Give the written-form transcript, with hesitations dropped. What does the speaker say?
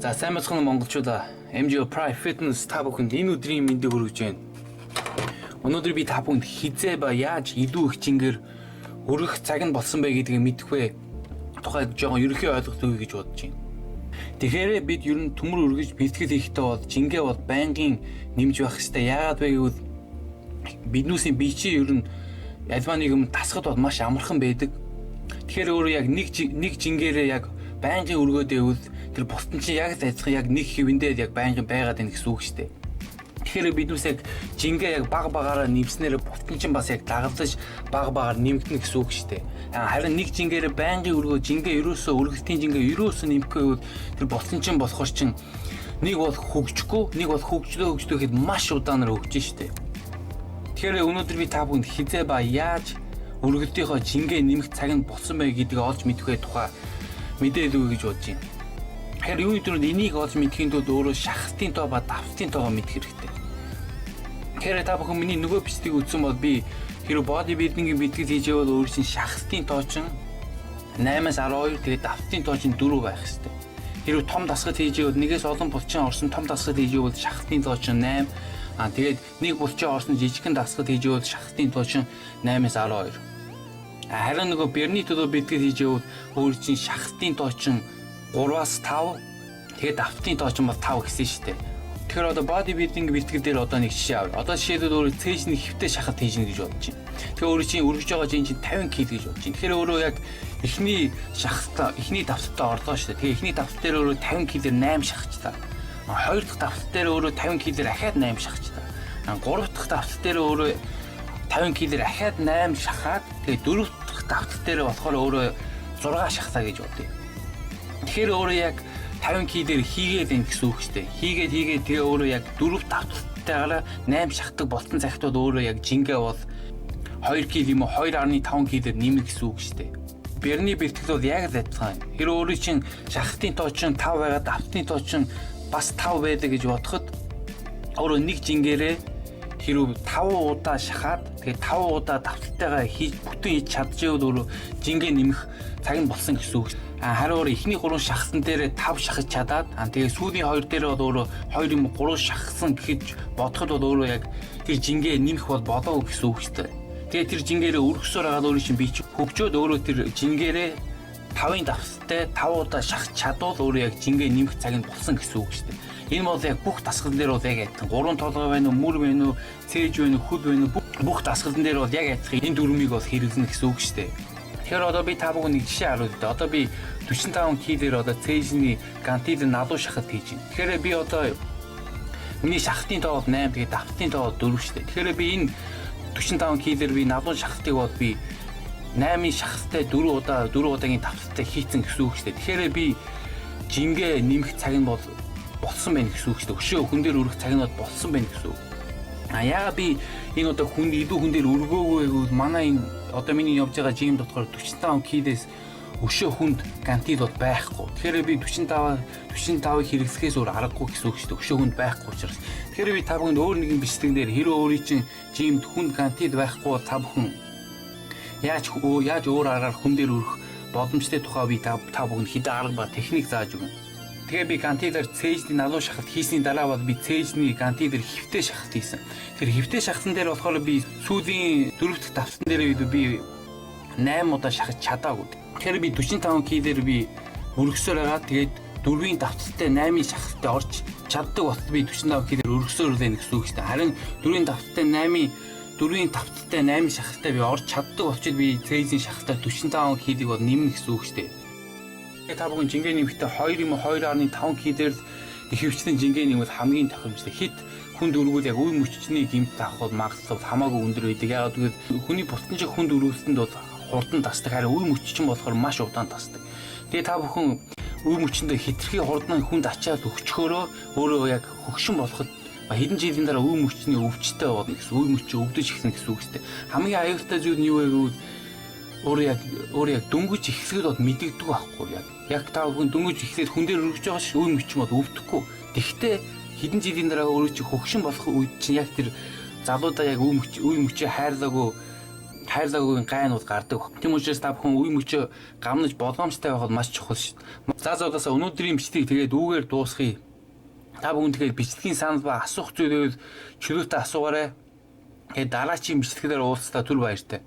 За сайн бацхан монголчуудаа MGO Prime Fitness та бүхэнд энэ өдрийн мэндийг хүргэж байна. Өнөөдөр би та бүхэнд хизээ ба яаж илүү их жингээр өргөх цаг нь болсон бэ гэдгийг мэдэх вэ? Тухайд жоохон ерөнхий ойлголт өгье гэж бодож байна. Тэгэхээр бид ер нь төмөр өргөж бэлтгэл хийхдээ бол жингээ бол байнгын нэмж байх хэрэгтэй. Яагаад вэ гэвэл биднүүсийн бие чинь ер нь альва нэг юм тасгад бол маш амархан байдаг. Тэгэхээр өөрөө яг нэг жингээрээ яг байнгын өргөөд байвал тэр бусдын чинь яг адилхан яг нэг хэвэндээ яг байнгын байгаад байна гэсэн үг шүү дээ. Тэгэхээр биднээс яг жингээ яг баг багаараа нэмснээр бусдын чинь бас яг дагагдаж баг багаар нэмэгдэнэ гэсэн үг шүү дээ. Харин нэг жингээрээ байнгын өргөө жингээ ерөөсөө өргөлтийн жингээ ерөөсөө нэмэхгүй байвал тэр бусдын чинь болохоор чинь нэг бол хөгжихгүй, нэг бол хөгжлөө гэхэд маш удаанаар хөгжиж шүү дээ. Тэгэхээр өнөөдөр би та бүхэнд хизээ ба яаж өргөлтийнхөө жингээ нэмэх цаг нь болсон бай гэдгийг олж мэдхээ тухай мэдээлэл өгье гэж бодож байна. Тэгэхээр юуны төрөнд энийг олж мэдхийн тулд өөрөө шахалтын тоо ба давталтын тоогоо мэдэх хэрэгтэй. Тэгэхээр та бүхэн миний нөгөө бичгийг үзсэн бол би хэрэв бодибилдингийн бэлтгэл хийж явал өөр чинь шахалтын тоо чинь 8-аас 12 тэгээд давталтын тоо чинь 4 байх хэрэгтэй. Хэрэв том дасгал хийж явал нэгээс олон булчин орсон том дасгал хийж явал шахалтын тоо чинь 8. Тэгээд нэг булчин орсон жижигхэн дасгал хийж явал шахалтын тоо чинь 8-аас 12. Харин нөгөө берний төлөө бэлтгэл хийж явал өөр чинь шахалтын тоо чинь 3-аас 5 тэгээд давталтын тоо чинь бол 5 гэсэн шүү дээ. Тэгэхээр одоо бодибилдинг бэлтгэл дээр одоо нэг жишээ авъя. Одоо жишээлбэл өөрөө цээжний хөвтэй шахалт хийж гэнэ гэж бодож байна. Тэгэхээр өөрөө чинь өргөж байгаа чинь 50 кг гэж бодож байна. Тэгэхээр өөрөө яг эхний шахалтаа эхний давталтаа орлоо шүү дээ. Тэгээ эхний давтал дээр өөрөө 50 кг-ээр 8 шахалчтаа. Хоёр дахь давтал дээр өөрөө 50 кг-ээр ахаад 8 шахалчтаа. Гурав дахь давтал дээр өөрөө 50 кг-ээр ахаад 8 шахаад тэгээ дөрөв дахь давтал дээр болохоор өөрөө 6 шахтаа гэж бодъё. Тэгэхээр өөрөө яг 50 кг-ээр хийгээд байна гэсэн үг шүү дээ. Хийгээд тэгээ өөрөө яг 4 давталтайгаараа 8 шахдаг болсон цагт бол өөрөө яг жингээ бол 2 кг юм уу 2.5 кг-ээр нэмэх гэсэн үг шүү дээ. Берний бэлтгэл бол яг л адилхан. Тэр өөрөө чинь шахтын тоо чинь 5 байгаа, давталтын тоо чинь бас 5 байдаг гэж бодоход өөрөө нэг жингээрээ хэрвээ 5 удаа шахаад тэгээ 5 удаа давталтайгаа хийж бүтэн хийж чадчихвал өөрөө жингээ нэмэх цаг нь болсон гэсэн үг. Харин өөрөө эхний 3 шахсан дээр 5 шахаж чадаад тэгээ сүүлийн 2 дээр бол өөрөө 2 юм 3 шахсан гэхэд бодоход бол өөрөө яг тэр жингээ нэмэх бол болов гэсэн үг шүү дээ. Тэгээ тэр жингээрээ өргөсөөр хагаад өөрөө чинь би ч хөгжөөд өөрөө тэр жингээрээ 5-ын давталтай 5 удаа шахаж чадвал өөрөө яг жингээ нэмэх цаг нь болсон гэсэн үг шүү дээ. Энэ бол яг бүх дасгалн дээр бол яг адилхан. 3 толгой байна уу, мөр байна уу, цээж байна уу, хөд байна уу бүх дасгалн дээр бол яг адилхан энэ дүрмийг бол хэрэглэнэ гэсэн үг шүү дээ. Тэгэхээр одоо би та бүхэнд нэг жишээ харуулъя дээ. Одоо би 45 кг-ээр одоо цээжний гантид налуу шахалт хийж байна. Тэгэхээр би одоо миний шахалтын тоо бол 8 тэгээд давталтын тоо бол 4 шүү дээ. Тэгэхээр би энэ 45 кг-ээр би налуу шахалтыг бол би 8-ын шахалтай 4 удаагийн давталтай хийцэн гэсэн үг шүү дээ. Тэгэхээр би жингээ нэмэх цаг нь бол болсон байна гэсэн үг шүү дээ. Өшөө хүн дээр өргөх цаг нь бол болсон байна гэсэн үг. Яагаад би энэ одоо илүү хүн дээр өргөөгөө гэвэл манай энэ одоо миний явж байгаа жим дотор 45 кг-ээс өшөө хүнд гантид бол байхгүй. Тэгэхээр би 45-ыг хэрэглэхээс өөр аргагүй гэсэн үг шүү дээ. Өшөө хүнд байхгүй учраас. Тэгэхээр би та бүхэнд өөр нэгэн бичлэгэн дээр хэрэв өөрийн чинь жимд хүнд гантид байхгүй бол та бүхэн яаж өөр аргаар хүн дээр өрөх боломжтой тухай би та бүхэнд хэдэн арга ба техник зааж өгнө. Тэгээ би гантидаар цээжний налуу шахалт хийсний дараа бол би цээжний гантидаар хөвтэй шахалт хийсэн. Тэр хөвтэй шахалтан дээр болохоор би сүүлийн 4 дахь давталтан дээр би 8 удаа шахаж чадаагүй. Тэгэхээр би 45 кг-ээр би өргөсөөр байгаа. Тэгээд 4-ийн давталтай 8-ийн шахалттай орж чаддаг болтол би 45 кг-ээр өргөсөөр байна гэсэн үг шүү дээ. Харин 4-ийн давталтай 8-ийн шахалтай би орж чаддаг болчод би цээжний шахалтай 45 кг-ийг бол нэмнэ гэсэн үг шүү дээ. Та бүхэн жингээ нэмэхдээ 2 юм 2.5 кг-ээр ихэвчлэн жингээ нэмэл хамгийн тохиромжтой. Хит хүнд өргүүл яг үе мөччний гэмт авах бол магадлал хамаагүй өндөр байдаг. Яагаад гэвэл хүний бусдын шиг хүнд өргөлтөнд бол хурдан тасдаг. Харин үе мөччин болохоор маш удаан тасдаг. Тэгээ та бүхэн үе мөчөндөө хитрхи хурдан хүнд ачаад өгчхөөрөө өөрөө яг хөгшин болоход хэдэн жилийн дараа үе мөчний өвчтэй болно гэсэн. Үе мөчөө өвдөж ихнэ гэсэн үг үстэй. Хамгийн аюултай зүйл нь юу вэ гэвэл өөрөө яг дөнгөж ихлэхэд бол мэдэгдэг байхгүй яг та бүхэн дөнгөж ихлээд хүн дээр өргөж байгаа ш үе мөчм бол өвдөхгүй. Тэгвэл хэдэн жилийн дараа өөрөө чи хөгшин болох үед чинь яг тэр залуудаа яг үе мөчөө хайрлаагүй хайрлагүйн гайнууд гардаг. Тийм учраас та бүхэн үе мөчөө гамнаж болгоомжтой байхад маш чухал шүү дээ. За зоодоос өнөөдрийн бичлэгийг тэгээд үүгээр дуусгая. Та бүхэн тэгээд бичлэгийн санал ба асуух зүйлүүд чөлөөтэй асуугаарай. Тэгээд дараачийн бичлэгээр уулзтаа түр баяртай.